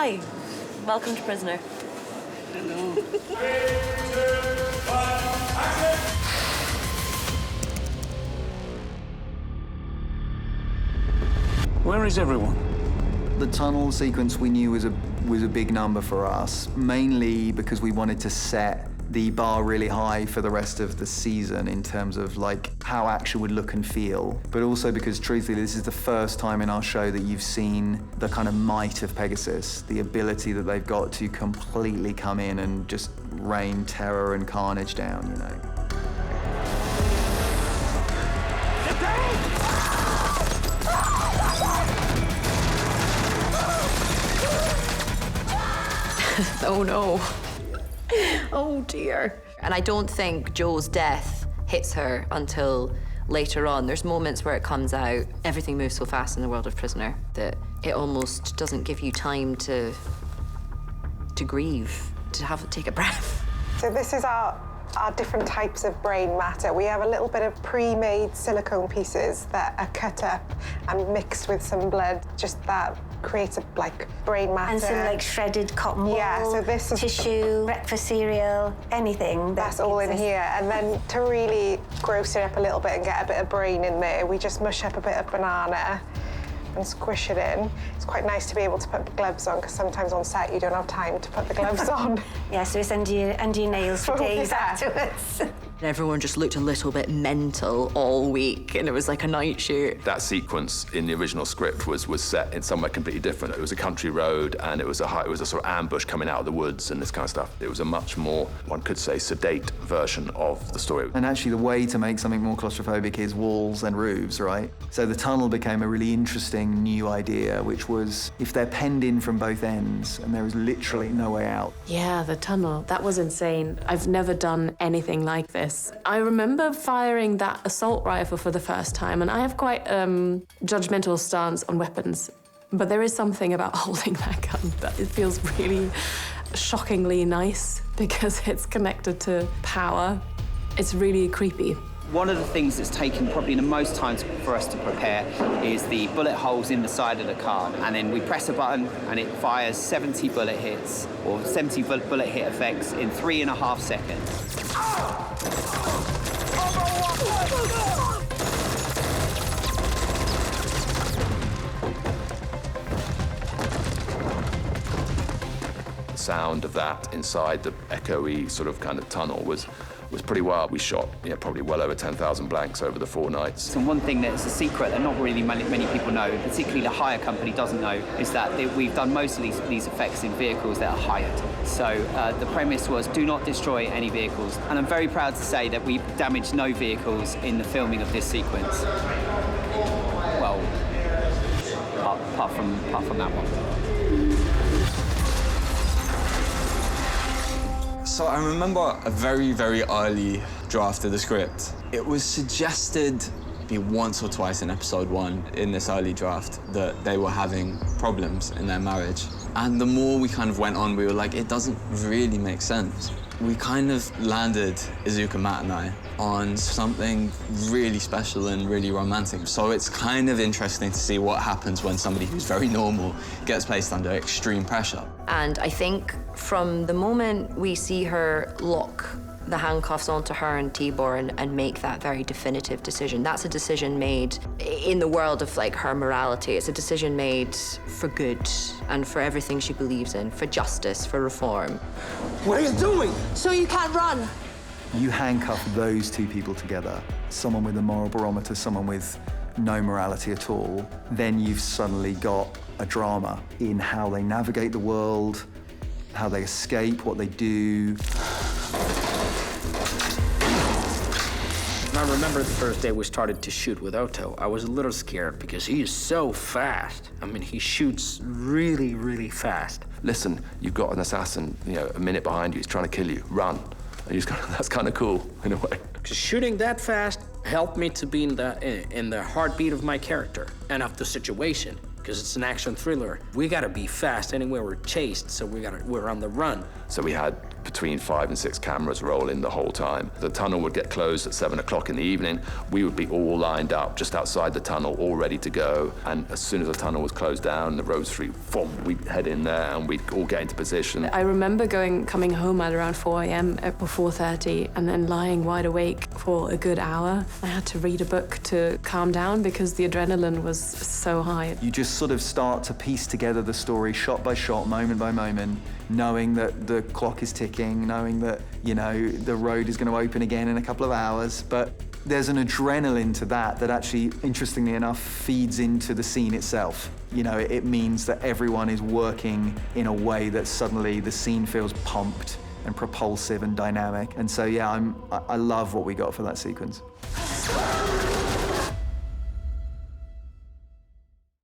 Hi. Welcome to Prisoner. Hello. Where is everyone? The tunnel sequence we knew was a big number for us, mainly because we wanted to set the bar really high for the rest of the season in terms of like how action would look and feel, but also because truthfully this is the first time in our show that you've seen the kind of might of Pegasus, the ability that they've got to completely come in and just rain terror and carnage down, you know. Oh no. Oh dear. And I don't think Joe's death hits her until later on. There's moments where it comes out. Everything moves so fast in the world of Prisoner that it almost doesn't give you time to grieve, to take a breath. So this is our different types of brain matter. We have a little bit of pre-made silicone pieces that are cut up and mixed with some blood. Just that creates like brain matter. And some like shredded cotton wool, so this is tissue, breakfast cereal, anything. That's all in here. And then to really gross it up a little bit and get a bit of brain in there, we just mush up a bit of banana and squish it in. It's quite nice to be able to put the gloves on, because sometimes on set you don't have time to put the gloves on. Yeah, so it's under your nails for days afterwards. Everyone just looked a little bit mental all week, and it was like a night shoot. That sequence in the original script was set in somewhere completely different. It was a country road, and it was a sort of ambush coming out of the woods and this kind of stuff. It was a much more, one could say, sedate version of the story. And actually the way to make something more claustrophobic is walls and roofs, right? So the tunnel became a really interesting new idea, which was if they're penned in from both ends and there is literally no way out. Yeah, the tunnel, that was insane. I've never done anything like this. I remember firing that assault rifle for the first time, and I have quite judgmental stance on weapons, but there is something about holding that gun that it feels really shockingly nice because it's connected to power. It's really creepy. One of the things that's taken probably the most time for us to prepare is the bullet holes in the side of the car. And then we press a button and it fires 70 bullet hits, or 70 bullet hit effects in 3.5 seconds. The sound of that inside the echoey sort of kind of tunnel was pretty wild. We shot probably well over 10,000 blanks over the 4 nights. And one thing that's a secret that not really many people know, particularly the hire company doesn't know, is that we've done most of these effects in vehicles that are hired. So the premise was do not destroy any vehicles. And I'm very proud to say that we've damaged no vehicles in the filming of this sequence. Well, apart from that one. So I remember a very, very early draft of the script. It was suggested maybe once or twice in episode 1 in this early draft that they were having problems in their marriage. And the more we kind of went on, we were like, it doesn't really make sense. We kind of landed, Izuka, Matt and I, on something really special and really romantic. So it's kind of interesting to see what happens when somebody who's very normal gets placed under extreme pressure. And I think from the moment we see her lock the handcuffs onto her and Tibor and make that very definitive decision, that's a decision made in the world of like her morality. It's a decision made for good and for everything she believes in, for justice, for reform. What are you doing? So you can't run. You handcuff those two people together, someone with a moral barometer, someone with no morality at all, then you've suddenly got a drama in how they navigate the world, how they escape, what they do. I remember the first day we started to shoot with Otto. I was a little scared because he is so fast. I mean, he shoots really, really fast. Listen, you've got an assassin, a minute behind you. He's trying to kill you. Run. And that's kind of cool in a way. Shooting that fast helped me to be in the heartbeat of my character and of the situation. because it's an action thriller. We gotta be fast anywhere we're chased, so we're on the run. So we had between 5 and 6 cameras rolling the whole time. The tunnel would get closed at 7 o'clock in the evening. We would be all lined up just outside the tunnel, all ready to go. And as soon as the tunnel was closed down, the road street, we'd head in there and we'd all get into position. I remember coming home at around 4 a.m. or 4:30 and then lying wide awake for a good hour. I had to read a book to calm down because the adrenaline was so high. You just sort of start to piece together the story shot by shot, moment by moment, knowing that the clock is ticking, knowing that, you know, the road is going to open again in a couple of hours. But there's an adrenaline to that actually, interestingly enough, feeds into the scene itself. You know, it means that everyone is working in a way that suddenly the scene feels pumped and propulsive and dynamic. And so, yeah, I love what we got for that sequence.